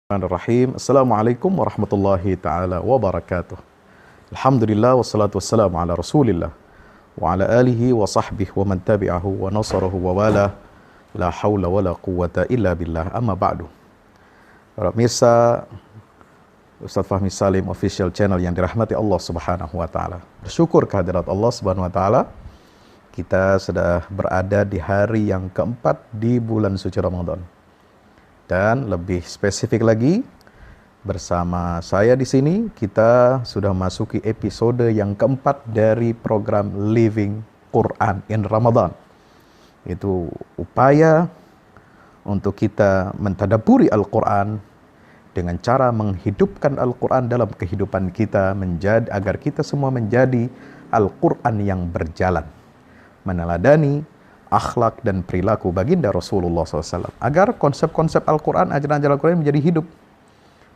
Bismillahirrahmanirrahim. Assalamualaikum warahmatullahi ta'ala wabarakatuh. Alhamdulillah wassalatu wassalamu ala rasulillah wa ala alihi wa sahbihi wa man tabi'ahu wa nasarahu wa wala la hawla wa la quwata illa billah amma ba'du. Para pemirsa Ustaz Fahmi Salim official channel yang dirahmati Allah subhanahu wa ta'ala, bersyukur kehadirat Allah subhanahu wa ta'ala, kita sudah berada di hari yang keempat di bulan suci Ramadan. Dan lebih spesifik lagi, bersama saya di sini kita sudah memasuki episode yang keempat dari program Living Quran in Ramadan. Itu upaya untuk kita mentadaburi Al-Quran dengan cara menghidupkan Al-Quran dalam kehidupan kita, agar kita semua menjadi Al-Quran yang berjalan, meneladani akhlak dan perilaku baginda Rasulullah SAW, agar konsep-konsep Al-Quran, ajaran-ajaran Al-Quran menjadi hidup,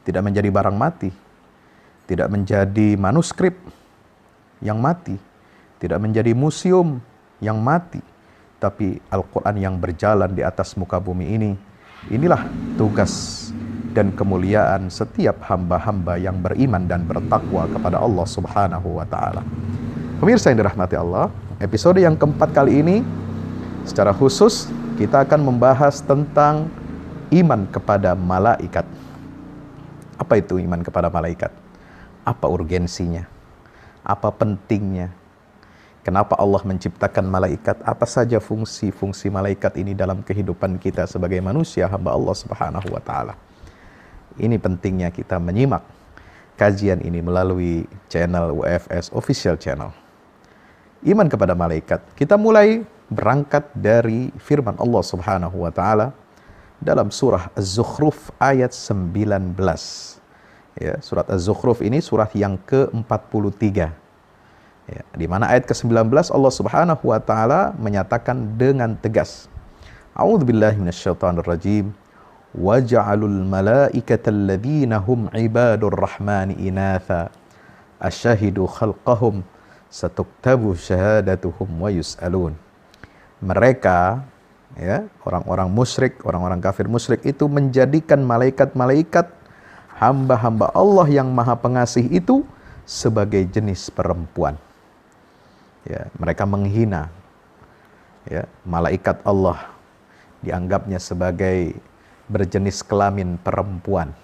tidak menjadi barang mati, tidak menjadi manuskrip yang mati, tidak menjadi museum yang mati, tapi Al-Quran yang berjalan di atas muka bumi ini. Inilah tugas dan kemuliaan setiap hamba-hamba yang beriman dan bertakwa kepada Allah Subhanahu wa Ta'ala. Pemirsa yang dirahmati Allah, episode yang keempat kali ini secara khusus kita akan membahas tentang iman kepada malaikat. Apa itu iman kepada malaikat? Apa urgensinya? Apa pentingnya? Kenapa Allah menciptakan malaikat? Apa saja fungsi-fungsi malaikat ini dalam kehidupan kita sebagai manusia hamba Allah Subhanahu wa Ta'ala? Ini pentingnya kita menyimak kajian ini melalui channel UFS Official Channel. Iman kepada malaikat. Kita mulai berangkat dari firman Allah Subhanahu wa Ta'ala dalam surah Az-Zukhruf ayat 19. Ya, surat Az-Zukhruf ini surat yang ke-43. Ya, di mana ayat ke-19 Allah Subhanahu wa Ta'ala menyatakan dengan tegas, A'udzubillahi minasyaitonirrajim, wa ja'alul malaikata alladhina hum ibadur rahmani inatha asyahidu khalqahum satuktabu syahadatuhum wa yus'alun. Mereka, ya, orang-orang musyrik, orang-orang kafir musyrik itu menjadikan malaikat-malaikat hamba-hamba Allah yang maha pengasih itu sebagai jenis perempuan. Ya, mereka menghina, ya, malaikat Allah, dianggapnya sebagai berjenis kelamin perempuan.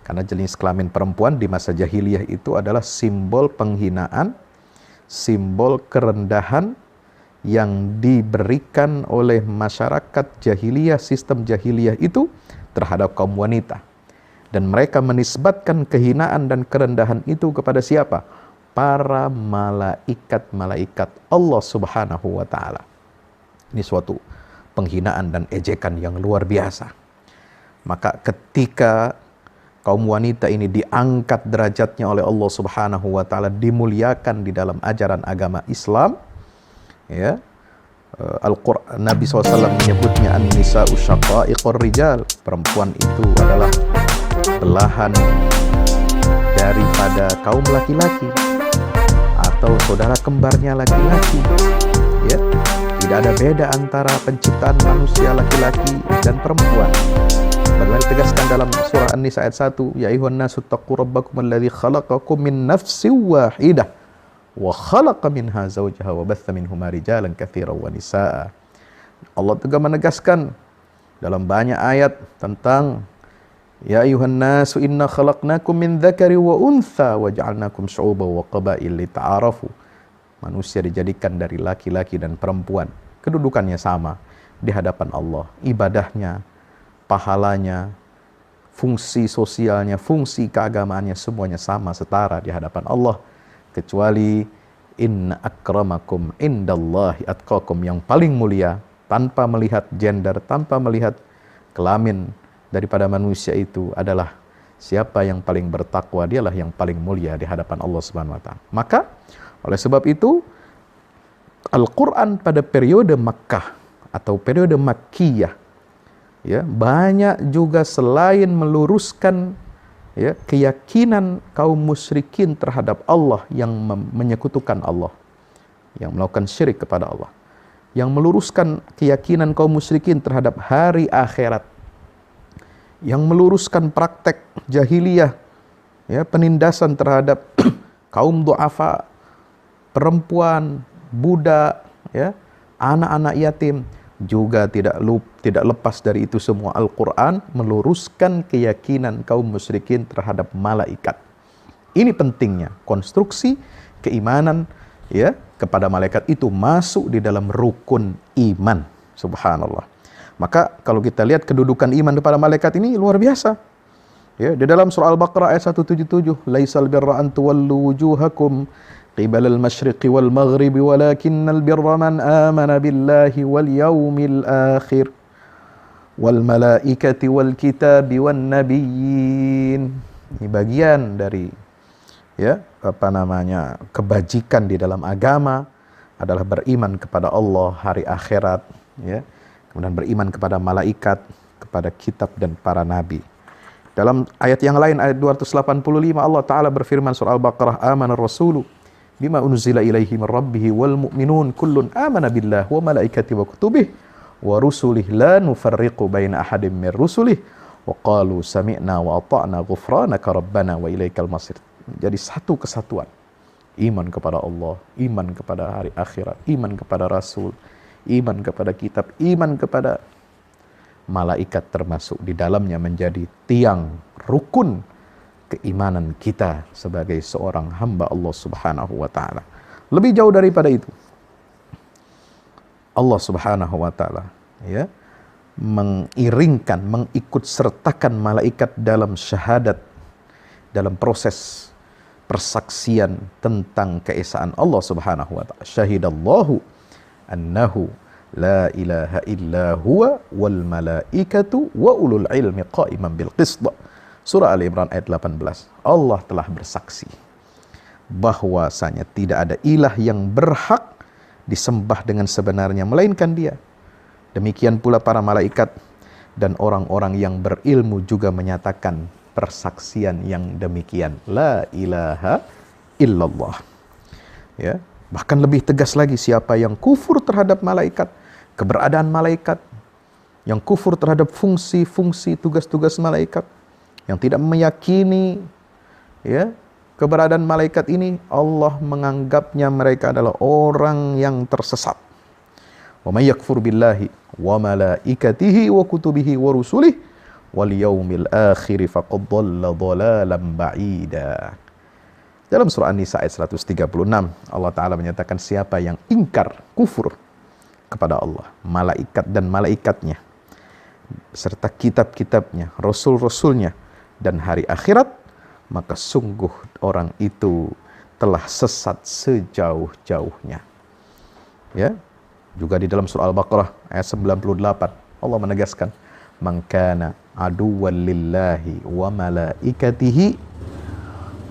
Karena jenis kelamin perempuan di masa jahiliyah itu adalah simbol penghinaan, simbol kerendahan yang diberikan oleh masyarakat jahiliyah, sistem jahiliyah itu terhadap kaum wanita. Dan mereka menisbatkan kehinaan dan kerendahan itu kepada siapa? Para malaikat-malaikat Allah Subhanahu wa Ta'ala. Ini suatu penghinaan dan ejekan yang luar biasa. Maka ketika kaum wanita ini diangkat derajatnya oleh Allah Subhanahu wa Ta'ala, dimuliakan di dalam ajaran agama Islam, ya, Al-Quran, Nabi SAW menyebutnya an-nisa'u syaqa'iqur rijal. Perempuan itu adalah belahan daripada kaum laki-laki atau saudara kembarnya laki-laki. Ya, tidak ada beda antara penciptaan manusia laki-laki dan perempuan. Bagaimana ditegaskan dalam surah An-Nisa ayat 1, ya ayyuhan nasu taqu rabbakum alladzi khalaqakum min nafsin wahidah wa khalaqa minha zawjaha wa batha minhuma rijalan katsiran wa nisaa. Allah juga menegaskan dalam banyak ayat tentang ya ayyuhan nasu inna khalaqnakum min dzakari wa untha wa ja'alnakum syu'uban wa qabail lita'arafu. Manusia dijadikan dari laki-laki dan perempuan. Kedudukannya sama di hadapan Allah. Ibadahnya, pahalanya, fungsi sosialnya, fungsi keagamaannya semuanya sama, setara di hadapan Allah. Kecuali inna akramakum indallahi atqakum, yang paling mulia tanpa melihat gender, tanpa melihat kelamin daripada manusia itu adalah siapa yang paling bertakwa, dialah yang paling mulia di hadapan Allah Subhanahu wa Ta'ala. Maka oleh sebab itu Al-Quran pada periode Makkah atau periode Makkiyah, ya, banyak juga selain meluruskan, ya, keyakinan kaum musyrikin terhadap Allah yang menyekutukan Allah, yang melakukan syirik kepada Allah, yang meluruskan keyakinan kaum musyrikin terhadap hari akhirat, yang meluruskan praktek jahiliyah, ya, penindasan terhadap kaum du'afa, perempuan, budak, ya, anak-anak yatim. Juga tidak lepas dari itu semua, Al-Quran meluruskan keyakinan kaum musyrikin terhadap malaikat. Ini pentingnya konstruksi keimanan, ya, kepada malaikat itu masuk di dalam rukun iman. Subhanallah. Maka kalau kita lihat kedudukan iman kepada malaikat ini luar biasa. Ya, di dalam surah Al-Baqarah ayat 177, "Laisal birra an tuwallu wujuhakum qibalal masyriqi wal maghribi walakinnal birra man amana billahi wal yaumil akhir wal malaikati wal kitabi wan nabiyyin." Ini bagian dari, ya, kebajikan di dalam agama adalah beriman kepada Allah, hari akhirat, ya. Kemudian beriman kepada malaikat, kepada kitab dan para nabi. Dalam ayat yang lain, ayat 285, Allah Ta'ala berfirman surah Al-Baqarah, "Amanar rasulu bima unzila ilaihi min rabbih wal mu'minun kullun amana billah wa malaikati wa kutubih wa rusulih la nufarriqu baina ahadim min rusulih wa qalu sami'na wa ata'na ghufranaka rabbana wa ilaikal masir." Jadi satu kesatuan. Iman kepada Allah, iman kepada hari akhirat, iman kepada Rasul, iman kepada kitab, iman kepada malaikat termasuk di dalamnya menjadi tiang rukun keimanan kita sebagai seorang hamba Allah Subhanahu wa taala. Lebih jauh daripada itu, Allah Subhanahu wa taala, ya, mengiringkan, mengikut sertakan malaikat dalam syahadat, dalam proses persaksian tentang keesaan Allah Subhanahu wa taala. Syahidallahu annahu la ilaha illa huwa wal malaikatu wa ulul ilmi qa'iman bil qisd. Surah Ali Imran ayat 18. Allah telah bersaksi bahwasanya tidak ada ilah yang berhak disembah dengan sebenarnya melainkan Dia. Demikian pula para malaikat dan orang-orang yang berilmu juga menyatakan persaksian yang demikian. La ilaha illallah. Ya, bahkan lebih tegas lagi, siapa yang kufur terhadap malaikat, keberadaan malaikat, yang kufur terhadap fungsi-fungsi tugas-tugas malaikat, yang tidak meyakini, ya, keberadaan malaikat ini, Allah menganggapnya mereka adalah orang yang tersesat. Wa may yakfur billahi wa malaikatihi wa kutubihi wa rusulihi wal yaumil akhir faqad dhalla dhalalan ba'ida. Dalam surah An-Nisa ayat 136, Allah Ta'ala menyatakan siapa yang ingkar, kufur kepada Allah, malaikat dan malaikatnya, serta kitab-kitabnya, rasul-rasulnya, dan hari akhirat, maka sungguh orang itu telah sesat sejauh-jauhnya. Ya, juga di dalam surah Al-Baqarah ayat 98, Allah menegaskan, "Man kana aduwwan lillahi wa malaikatihi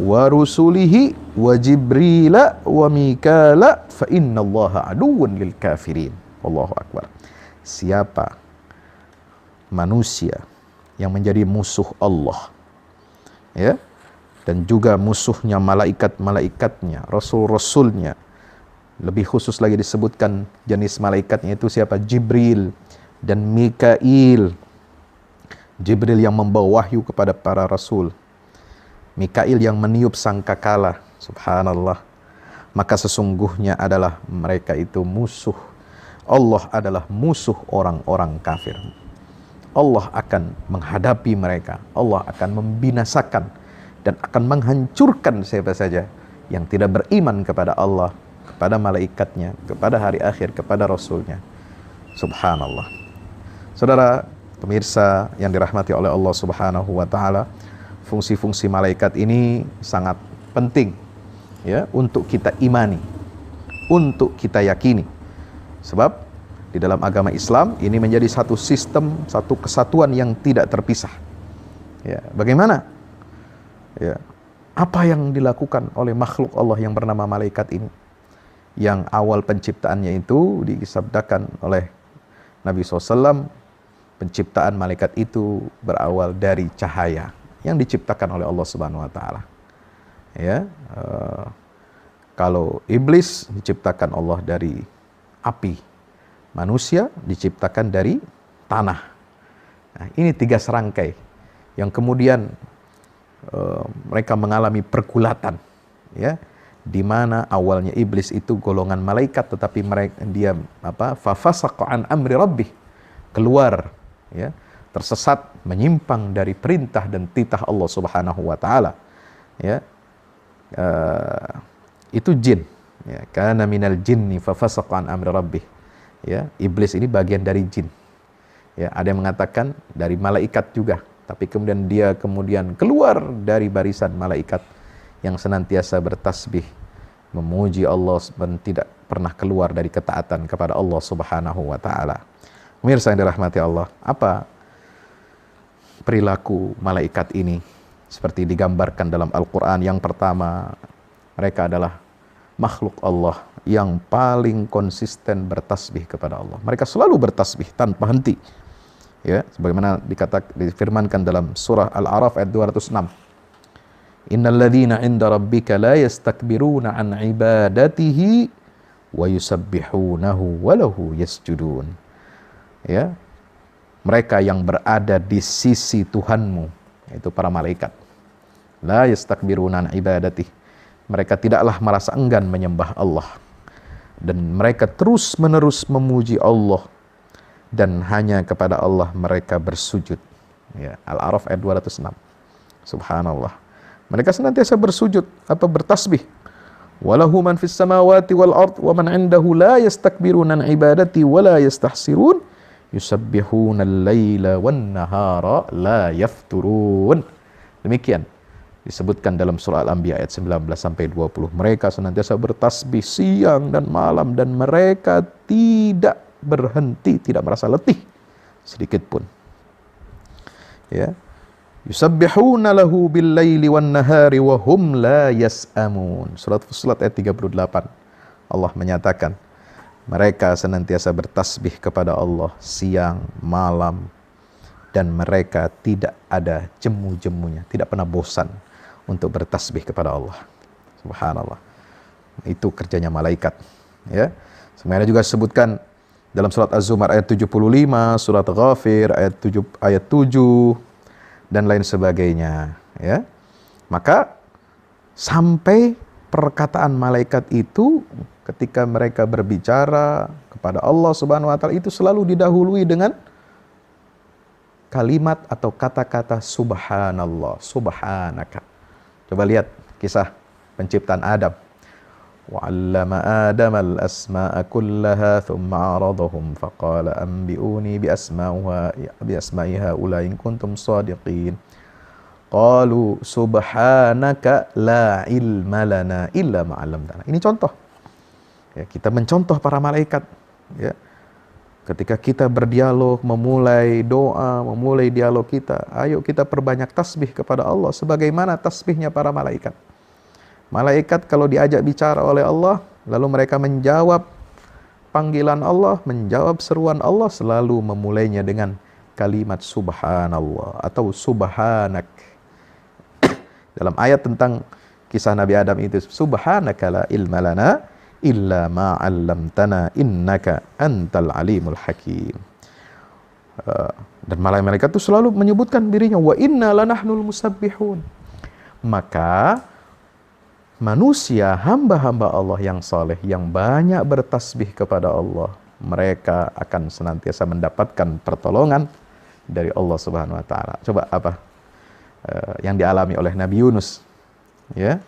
wa rusulihi wa jibrila wa mikala fa innallaha aduwwun lil kafirin." Allahu akbar. Siapa manusia yang menjadi musuh Allah, ya, dan juga musuhnya malaikat-malaikatnya, rasul-rasulnya, lebih khusus lagi disebutkan jenis malaikatnya itu siapa? Jibril dan Mikail. Jibril yang membawa wahyu kepada para rasul, Mikail yang meniup sangkakala. Subhanallah. Maka sesungguhnya adalah mereka itu musuh. Allah adalah musuh orang-orang kafir. Allah akan menghadapi mereka. Allah akan membinasakan dan akan menghancurkan siapa saja yang tidak beriman kepada Allah, kepada malaikatnya, kepada hari akhir, kepada Rasulnya. Subhanallah. Saudara pemirsa yang dirahmati oleh Allah Subhanahu wa taala, fungsi-fungsi malaikat ini sangat penting, ya, untuk kita imani, untuk kita yakini. Sebab di dalam agama Islam ini menjadi satu sistem, satu kesatuan yang tidak terpisah. Ya, bagaimana? Ya, apa yang dilakukan oleh makhluk Allah yang bernama malaikat ini? Yang awal penciptaannya itu disabdakan oleh Nabi SAW, penciptaan malaikat itu berawal dari cahaya yang diciptakan oleh Allah Subhanahu wa taala. Ya, kalau iblis diciptakan Allah dari api, manusia diciptakan dari tanah. Nah, ini 3 serangkai yang kemudian mereka mengalami pergulatan, ya, di mana awalnya iblis itu golongan malaikat, tetapi dia fafasaqa an amri rabbih, keluar, ya, tersesat, menyimpang dari perintah dan titah Allah Subhanahu wa taala, ya. Itu jin, ya, kana minal jinni fafasaqa an amri rabbih, ya. Iblis ini bagian dari jin, ya. Ada yang mengatakan dari malaikat juga, tapi kemudian dia keluar dari barisan malaikat yang senantiasa bertasbih, memuji Allah dan tidak pernah keluar dari ketaatan kepada Allah Subhanahu wa taala. Pemirsa yang dirahmati Allah, apa perilaku malaikat ini seperti digambarkan dalam Al-Qur'an? Yang pertama, mereka adalah makhluk Allah yang paling konsisten bertasbih kepada Allah. Mereka selalu bertasbih tanpa henti, ya, sebagaimana difirmankan dalam surah Al-A'raf ayat 206. Innal ladzina 'inda rabbika la yastakbiruna an ibadatihi wa yusabbihunahu wa lahu yasjudun. Ya. Mereka yang berada di sisi Tuhanmu, yaitu para malaikat. La yastakbiruna an ibadatihi. Mereka tidaklah merasa enggan menyembah Allah, dan mereka terus-menerus memuji Allah, dan hanya kepada Allah mereka bersujud. Ya, Al-A'raf ayat 206. Subhanallah. Mereka senantiasa bersujud, bertasbih. Walahu man fis samawati wal ard wa man 'indahu la yastakbiruna an ibadati wa la yastahsirun yusabbihuna al-laila wan nahara la yafturun. Demikian disebutkan dalam surah Al-Anbiya ayat 19 sampai 20. Mereka senantiasa bertasbih siang dan malam, dan mereka tidak berhenti, tidak merasa letih sedikit pun. Ya. Yusabbihuna lahu bil-laili wan-nahari wa hum la yas'amun. Surat Fussilat ayat 38. Allah menyatakan mereka senantiasa bertasbih kepada Allah siang malam, dan mereka tidak ada jemu-jemunya, tidak pernah bosan untuk bertasbih kepada Allah. Subhanallah. Itu kerjanya malaikat, ya. Sebenarnya juga disebutkan dalam surat Az-Zumar ayat 75, surat Ghafir ayat 7 dan lain sebagainya, ya. Maka sampai perkataan malaikat itu ketika mereka berbicara kepada Allah Subhanahu wa taala itu selalu didahului dengan kalimat atau kata-kata subhanallah, subhanaka. Coba lihat kisah penciptaan Adam. وَعَلَّمَ آدَمَ الْأَسْمَاءَ كُلَّهَا ثُمَّ عَرَضَهُمْ فَقَالَ أَنْبِئُونِي بِأَسْمَاءِ هَؤُلَاءِ إِنْ كُنْتُمْ صَادِقِينَ قَالُوا سُبْحَانَكَ لَا عِلْمَ لَنَا إِلَّا مَا عَلَّمْتَنَا. Ini contoh. Ya, kita mencontoh para malaikat. Ya. Ketika kita berdialog, memulai doa, memulai dialog kita, ayo kita perbanyak tasbih kepada Allah sebagaimana tasbihnya para malaikat. Malaikat kalau diajak bicara oleh Allah, lalu mereka menjawab panggilan Allah, menjawab seruan Allah, selalu memulainya dengan kalimat subhanallah atau subhanak. Dalam ayat tentang kisah Nabi Adam itu, subhanaka la ilma lana illa ma 'allamtana innaka antal alimul hakim. Dan malaikat itu selalu menyebutkan dirinya, wa inna lanahnul musabbihun. Maka manusia, hamba-hamba Allah yang saleh, yang banyak bertasbih kepada Allah, mereka akan senantiasa mendapatkan pertolongan dari Allah Subhanahu wa taala. Coba apa yang dialami oleh Nabi Yunus, ya,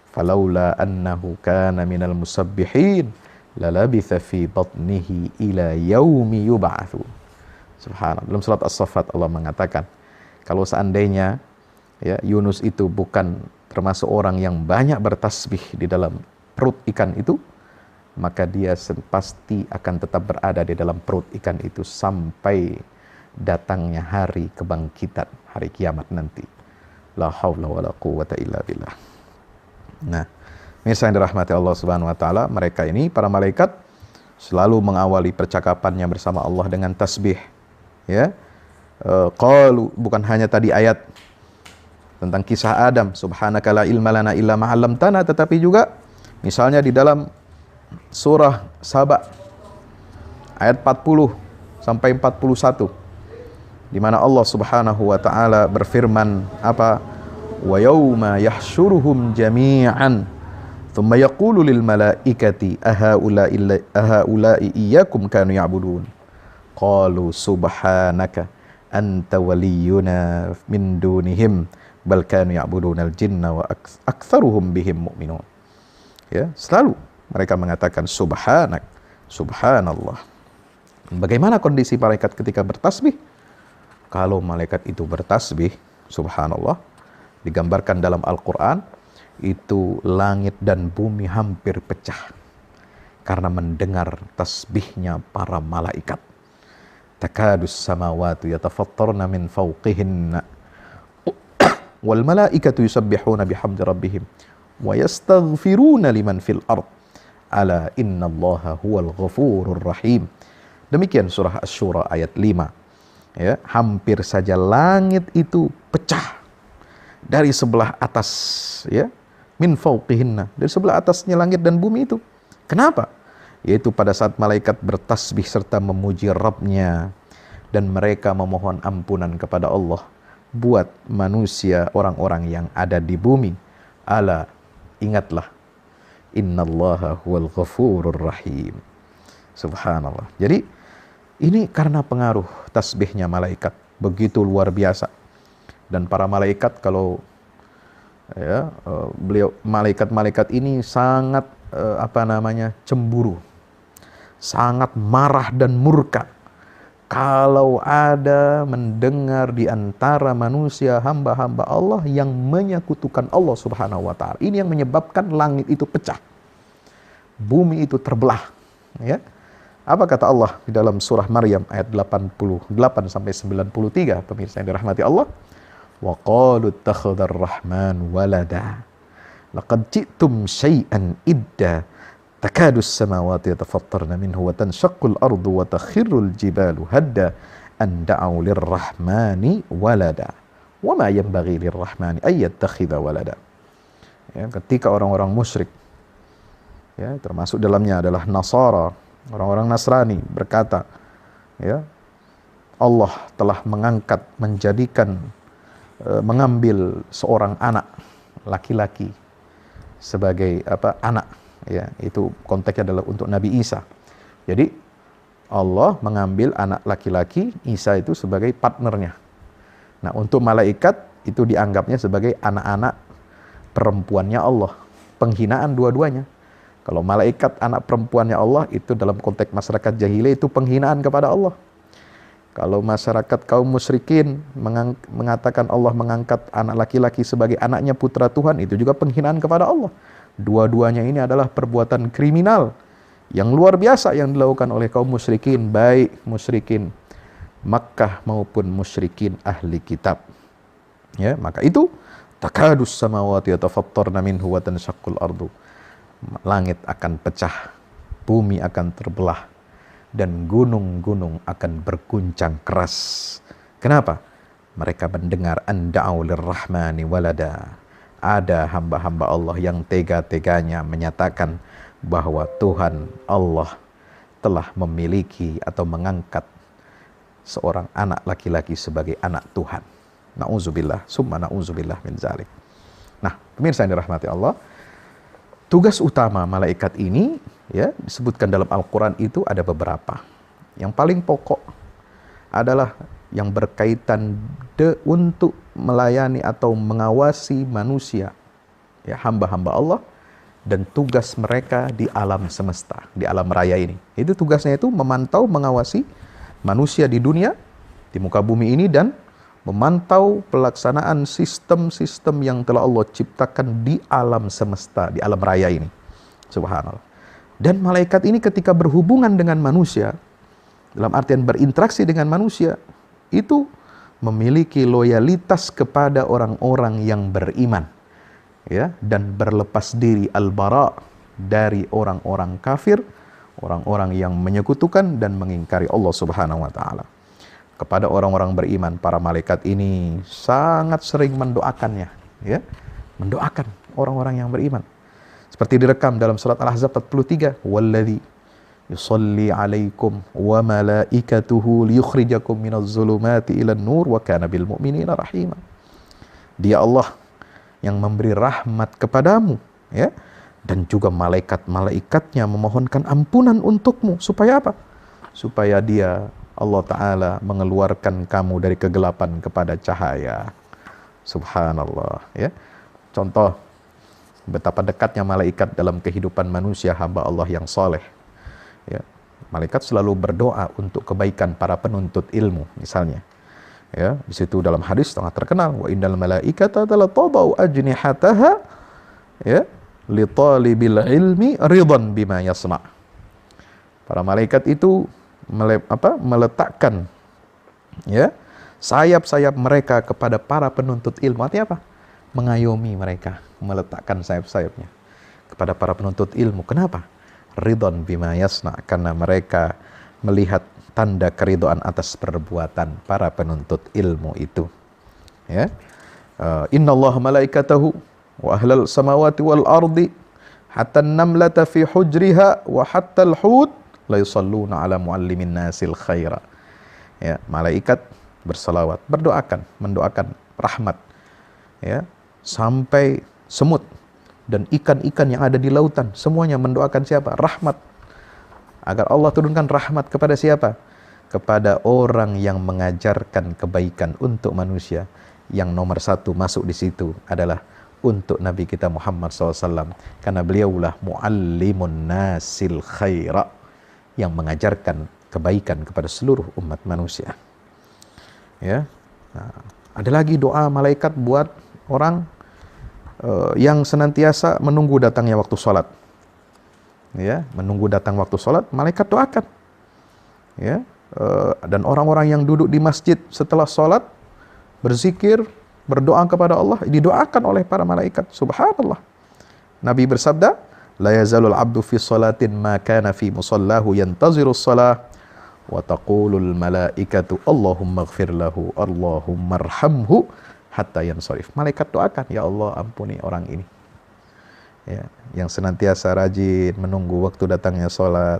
falaula annahu kana minal musabbihin lalabitha fi batnihi ila yaumi yub'atsu. Subhanallah. Dalam surat As-Saffat Allah mengatakan, kalau seandainya, ya, Yunus itu bukan termasuk orang yang banyak bertasbih di dalam perut ikan itu, maka dia pasti akan tetap berada di dalam perut ikan itu sampai datangnya hari kebangkitan, hari kiamat nanti. La haula wala quwwata illa billah. Nah, mirsa yang dirahmati Allah Subhanahu wa taala, mereka ini para malaikat selalu mengawali percakapannya bersama Allah dengan tasbih, ya. Qalu, bukan hanya tadi ayat tentang kisah Adam, subhanaka la ilma lana illa ma 'allamtana, tetapi juga misalnya di dalam surah Saba ayat 40 sampai 41. di mana Allah Subhanahu wa taala berfirman apa? Wa yauma yahsyuruhum jami'an thumma yaqulu lil malaikati ahaula'i iyyakum kanu ya'budun qalu subhanaka anta waliyuna min dunihim bal kanu ya'budunal jinna wa aktsaruhum bihim mu'minun. Ya, selalu mereka mengatakan subhanak, subhanallah. Bagaimana kondisi malaikat ketika bertasbih? Kalau malaikat itu bertasbih, subhanallah, digambarkan dalam Al-Quran, itu langit dan bumi hampir pecah karena mendengar tasbihnya para malaikat. Takadus samawatu yatafattarna min fawqihinna wal malaikatu yusabbihuna bihamdi rabbihim wa yastaghfiruna liman fil ard ala innallaha huwal ghafurur rahim. Demikian surah Asy-Syura ayat 5. Ya, hampir saja langit itu pecah dari sebelah atas, ya, min fawqihinna, dari sebelah atasnya langit dan bumi itu. Kenapa? Yaitu pada saat malaikat bertasbih serta memuji Rabbnya dan mereka memohon ampunan kepada Allah buat manusia, orang-orang yang ada di bumi. Ala, ingatlah, innallaha huwal ghafurur rahim. Subhanallah. Jadi ini karena pengaruh tasbihnya malaikat begitu luar biasa. Dan para malaikat kalau ya, malaikat-malaikat ini sangat cemburu, sangat marah dan murka kalau ada mendengar di antara manusia hamba-hamba Allah yang menyekutukan Allah Subhanahu wa taala. Ini yang menyebabkan langit itu pecah, bumi itu terbelah, ya. Apa kata Allah di dalam surah Maryam ayat 88 sampai 93, pemirsa yang dirahmati Allah? Wa qalu ittakhadhar rahman walada laqad ji'tum syai'an idda takadu as-samawati yatafattarna minhu wa tanshaqqu al-ardu wa takhirru al-jibalu hadda an da'u lir-rahmani walada wa ma yanbaghi lir-rahmani ay yattakhidha walada. Ya, ketika orang-orang musyrik, ya, termasuk dalamnya adalah Nasara, orang-orang Nasrani berkata, ya, Allah telah mengangkat, menjadikan, mengambil seorang anak laki-laki sebagai anak, ya, itu konteksnya adalah untuk Nabi Isa. Jadi Allah mengambil anak laki-laki Isa itu sebagai partnernya. Nah, untuk malaikat itu dianggapnya sebagai anak-anak perempuannya Allah, penghinaan dua-duanya. Kalau malaikat anak perempuannya Allah, itu dalam konteks masyarakat jahiliyah itu penghinaan kepada Allah. Kalau masyarakat kaum musyrikin mengatakan Allah mengangkat anak laki-laki sebagai anaknya putra Tuhan, itu juga penghinaan kepada Allah. Dua-duanya ini adalah perbuatan kriminal yang luar biasa yang dilakukan oleh kaum musyrikin, baik musyrikin Makkah maupun musyrikin ahli kitab. Ya, maka itu takadus samawati yatafattarna minhu wa tanshaqqul ardu. Langit akan pecah, bumi akan terbelah, dan gunung-gunung akan berguncang keras. Kenapa? Mereka mendengar anda'u lirrahmani walada. Ada hamba-hamba Allah yang tega-teganya menyatakan bahwa Tuhan Allah telah memiliki atau mengangkat seorang anak laki-laki sebagai anak Tuhan. Na'udzubillah, summa na'udzubillah min zalik. Nah, pemirsa yang dirahmati Allah, tugas utama malaikat ini, ya, disebutkan dalam Al-Quran itu ada beberapa. Yang paling pokok adalah yang berkaitan untuk melayani atau mengawasi manusia, ya, hamba-hamba Allah, dan tugas mereka di alam semesta, di alam raya ini. Itu tugasnya itu memantau, mengawasi manusia di dunia, di muka bumi ini, dan memantau pelaksanaan sistem-sistem yang telah Allah ciptakan di alam semesta, di alam raya ini. Subhanallah. Dan malaikat ini ketika berhubungan dengan manusia, dalam artian berinteraksi dengan manusia, itu memiliki loyalitas kepada orang-orang yang beriman, ya, dan berlepas diri al-bara dari orang-orang kafir, orang-orang yang menyekutukan dan mengingkari Allah Subhanahu wa taala. Kepada orang-orang beriman, para malaikat ini sangat sering mendoakannya, ya, mendoakan orang-orang yang beriman. Seperti direkam dalam surat Al-Ahzab 43, "Walladzi yusalli alaikum wa malaikatuhu liyukhrijakum minaz zulumati ilan nur wa kana bil mu'minina rahima. Dia Allah yang memberi rahmat kepadamu, ya, dan juga malaikat-malaikatnya memohonkan ampunan untukmu. Supaya apa? Supaya dia, Allah Ta'ala, mengeluarkan kamu dari kegelapan kepada cahaya. Subhanallah, ya. Contoh betapa dekatnya malaikat dalam kehidupan manusia hamba Allah yang soleh. Ya, malaikat selalu berdoa untuk kebaikan para penuntut ilmu, misalnya. Ya, di situ dalam hadis sangat terkenal, wa innal malaikata la tadau ajnihataha, ya, li talibil ilmi ridan bima yasna. Para malaikat itu meletakkan, ya, sayap-sayap mereka kepada para penuntut ilmu. Artinya apa? Mengayomi mereka, meletakkan sayap-sayapnya kepada para penuntut ilmu. Kenapa? Ridon bima yasna, karena mereka melihat tanda keridhaan atas perbuatan para penuntut ilmu itu. Ya, innallaha malaikatahu wa ahlal samawati wal ardi hatta an-namlata fi hujriha wa hatta al-hut la yusalluna ala muallimin nasil khaira. Ya, malaikat bersalawat, mendoakan rahmat, ya, sampai semut dan ikan-ikan yang ada di lautan, semuanya mendoakan siapa? Rahmat. Agar Allah turunkan rahmat kepada siapa? Kepada orang yang mengajarkan kebaikan untuk manusia. Yang nomor satu masuk di situ adalah untuk Nabi kita Muhammad SAW. Karena beliaulah muallimun nasil khaira, yang mengajarkan kebaikan kepada seluruh umat manusia. Ya. Nah, ada lagi doa malaikat buat orang yang senantiasa menunggu datangnya waktu sholat. Ya, menunggu datang waktu sholat, malaikat doakan. Ya, dan orang-orang yang duduk di masjid setelah sholat, berzikir, berdoa kepada Allah, didoakan oleh para malaikat. Subhanallah. Nabi bersabda, la yazalul abdu fi sholatin ma kana fi musallahu yantaziru shalah wa taqulul malaikatu Allahumma ighfir lahu Allahumma arhamhu hatta yansarif. Malaikat doakan, ya Allah ampuni orang ini, ya, yang senantiasa rajin menunggu waktu datangnya sholat,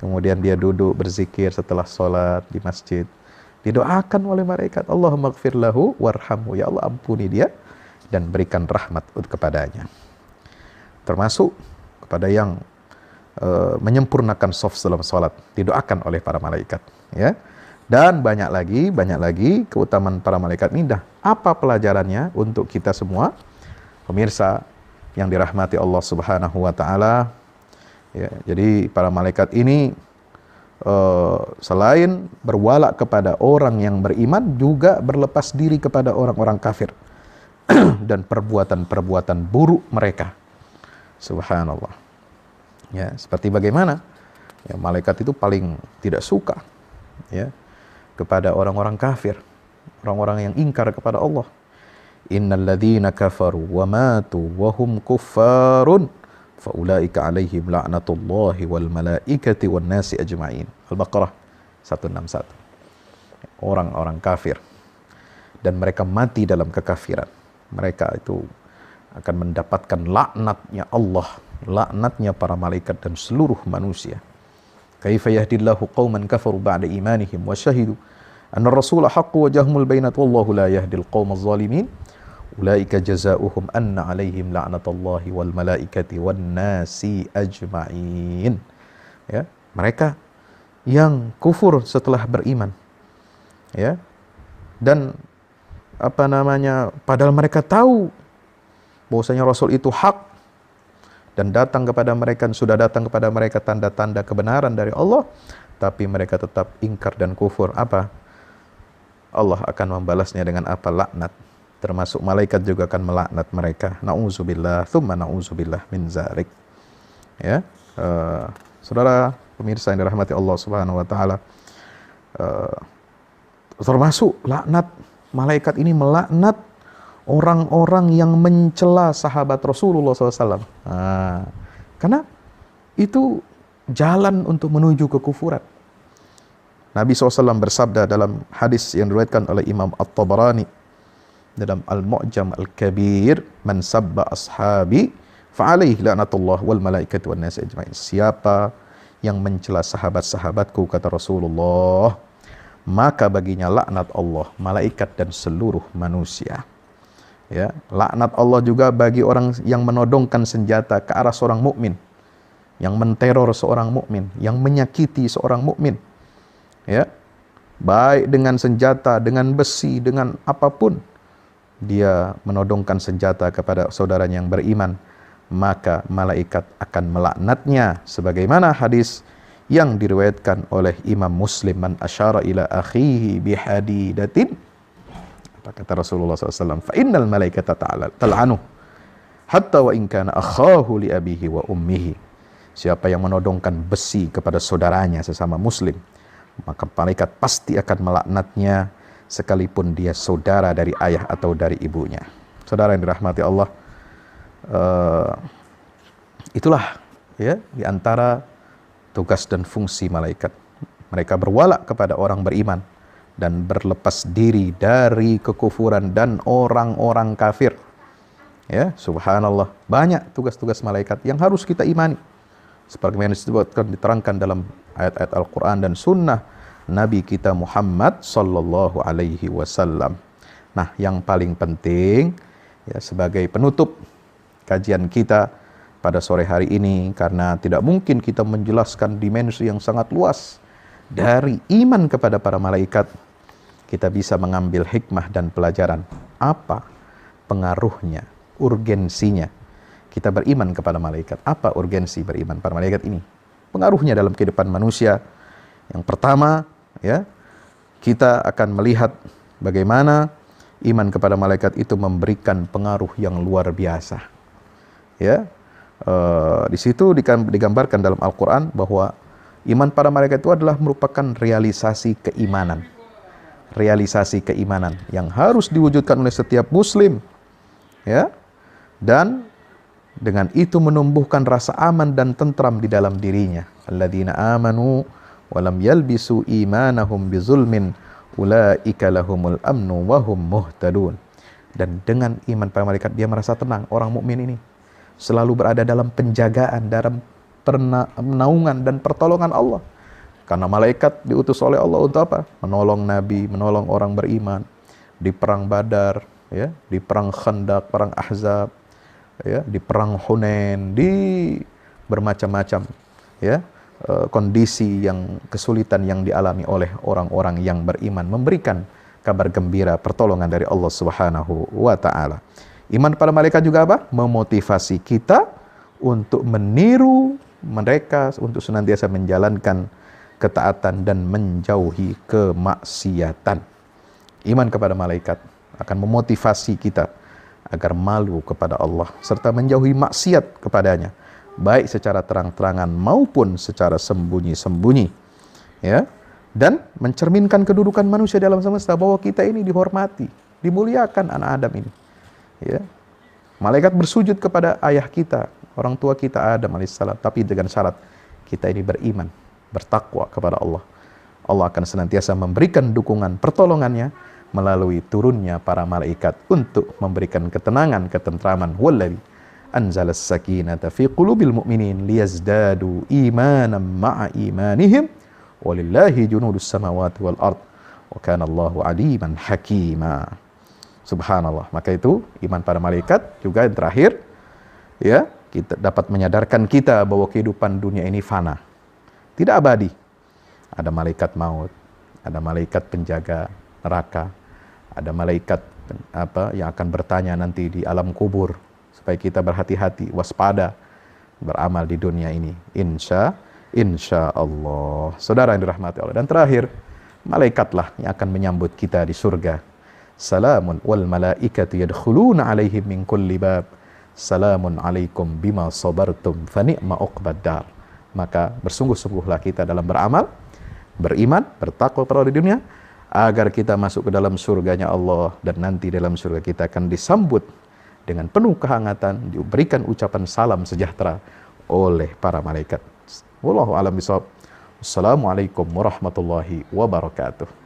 kemudian dia duduk berzikir setelah sholat di masjid, didoakan oleh malaikat, Allahumma ighfir lahu warhamhu, ya Allah ampuni dia dan berikan rahmat kepadanya. Termasuk kepada yang menyempurnakan shaf dalam sholat, didoakan oleh para malaikat, ya. Dan banyak lagi keutamaan para malaikat ini. Apa pelajarannya untuk kita semua pemirsa yang dirahmati Allah Subhanahu wa taala? Ya, jadi para malaikat ini selain berwala kepada orang yang beriman, juga berlepas diri kepada orang-orang kafir dan perbuatan-perbuatan buruk mereka. Subhanallah. Ya, seperti bagaimana? Ya, malaikat itu paling tidak suka, ya, kepada orang-orang kafir, orang-orang yang ingkar kepada Allah. Innal ladzina kafaru wa matu wa hum kuffarun fa ulaika alaihim la'natullahi wal malaikati wan nasi ajma'in. Al-Baqarah 161. Orang-orang kafir dan mereka mati dalam kekafiran, mereka itu akan mendapatkan laknatnya Allah, laknatnya para malaikat dan seluruh manusia. Kaifa yahdillahu qauman kafaru ba'da imanihim wa syahidu anna ar-rasula haqqu wa jahmul bainat wallahu la yahdil qaumaz zalimin. Ulaika jazaohum anna 'alaihim la'natullahi wal malaikati wan nasi ajma'in. Ya, mereka yang kufur setelah beriman, ya, dan padahal mereka tahu bahwasanya Rasul itu hak dan sudah datang kepada mereka tanda-tanda kebenaran dari Allah, tapi mereka tetap ingkar dan kufur. Apa? Allah akan membalasnya dengan apa? Laknat. Termasuk malaikat juga akan melaknat mereka. Na'udzubillah, tsumma na'udzubillah min zalik. Ya, saudara pemirsa yang dirahmati Allah Subhanahu wa taala, termasuk laknat malaikat ini melaknat orang-orang yang mencela sahabat Rasulullah SAW. Karena itu jalan untuk menuju kekufuran. Nabi SAW bersabda dalam hadis yang diriwayatkan oleh Imam At-Tabarani dalam Al-Mu'jam Al-Kabir, man sabba ashabi fa'alaihi la'natullah wal malaikati wan nasi ajma'in. Siapa yang mencela sahabat-sahabatku, kata Rasulullah, maka baginya laknat Allah, malaikat dan seluruh manusia. Ya, laknat Allah juga bagi orang yang menodongkan senjata ke arah seorang mukmin, yang menteror seorang mukmin, yang menyakiti seorang mukmin. Ya, baik dengan senjata, dengan besi, dengan apapun, dia menodongkan senjata kepada saudaranya yang beriman, maka malaikat akan melaknatnya, sebagaimana hadis yang diriwayatkan oleh Imam Muslim, man asyara ila akhihi bihadidatin, apa kata Rasulullah SAW, fa innal malaikata tal'anu hatta wa in kana akhahu li abihi wa ummihi. Siapa yang menodongkan besi kepada saudaranya sesama muslim, maka malaikat pasti akan melaknatnya sekalipun dia saudara dari ayah atau dari ibunya. Saudara yang dirahmati Allah, itulah ya di antara tugas dan fungsi malaikat. Mereka berwala kepada orang beriman dan berlepas diri dari kekufuran dan orang-orang kafir. Ya, subhanallah, banyak tugas-tugas malaikat yang harus kita imani, seperti yang disebutkan, diterangkan dalam ayat-ayat Al-Quran dan sunnah Nabi kita Muhammad sallallahu alaihi wasallam. Nah, yang paling penting ya, sebagai penutup kajian kita pada sore hari ini, karena tidak mungkin kita menjelaskan dimensi yang sangat luas dari iman kepada para malaikat, kita bisa mengambil hikmah dan pelajaran. Apa pengaruhnya, urgensinya kita beriman kepada malaikat? Apa urgensi beriman pada malaikat ini? Pengaruhnya dalam kehidupan manusia. Yang pertama, ya, kita akan melihat bagaimana iman kepada malaikat itu memberikan pengaruh yang luar biasa. Ya, di situ digambarkan dalam Al-Quran bahwa iman pada malaikat itu adalah merupakan realisasi keimanan. Realisasi keimanan yang harus diwujudkan oleh setiap muslim. Ya, dan dengan itu menumbuhkan rasa aman dan tentram di dalam dirinya. Alladzina amanu wa lam yalbisu imanahum bizulmin ulaika lahumul amnu wa hum muhtadun. Dan dengan iman para malaikat dia merasa tenang. Orang mukmin ini selalu berada dalam penjagaan, dalam naungan dan pertolongan Allah. Karena malaikat diutus oleh Allah untuk apa? Menolong Nabi, menolong orang beriman di perang Badar, ya, di perang Khandaq, perang Ahzab, ya, di perang Hunain, di bermacam-macam ya kondisi yang kesulitan yang dialami oleh orang-orang yang beriman, memberikan kabar gembira pertolongan dari Allah Subhanahu wa taala. Iman pada malaikat juga apa? Memotivasi kita untuk meniru mereka, untuk senantiasa menjalankan ketaatan dan menjauhi kemaksiatan. Iman kepada malaikat akan memotivasi kita agar malu kepada Allah serta menjauhi maksiat kepadanya, baik secara terang-terangan maupun secara sembunyi-sembunyi. Ya, dan mencerminkan kedudukan manusia dalam semesta, bahwa kita ini dihormati, dimuliakan anak Adam ini. Ya. Malaikat bersujud kepada ayah kita, orang tua kita Adam alaihissalam, tapi dengan syarat kita ini beriman, bertakwa kepada Allah. Allah akan senantiasa memberikan dukungan pertolongannya melalui turunnya para malaikat untuk memberikan ketenangan, ketentraman. Wallazi anzalas sakinata fi qulubil mu'minin liyazdadu imanan ma'a imanihim walillahi junudus samawati wal ard wa kana Allahu aliman hakima. Subhanallah. Maka itu iman pada malaikat juga yang terakhir, ya, kita dapat menyadarkan kita bahwa kehidupan dunia ini fana, tidak abadi. Ada malaikat maut, ada malaikat penjaga neraka, ada malaikat yang akan bertanya nanti di alam kubur, supaya kita berhati-hati, waspada beramal di dunia ini. Insya Allah. Saudara yang dirahmati Allah. Dan terakhir, malaikatlah yang akan menyambut kita di surga. Salamun wal malaikatu yadkhuluna alaihim min kulli bab. Salamun alaikum bima sabartum fa ni'ma uqbad dar. Maka bersungguh-sungguhlah kita dalam beramal, beriman, bertakwa pada di dunia, agar kita masuk ke dalam surganya Allah, dan nanti dalam surga kita akan disambut dengan penuh kehangatan, diberikan ucapan salam sejahtera oleh para malaikat. Wallahu a'lam bishawab. Assalamualaikum warahmatullahi wabarakatuh.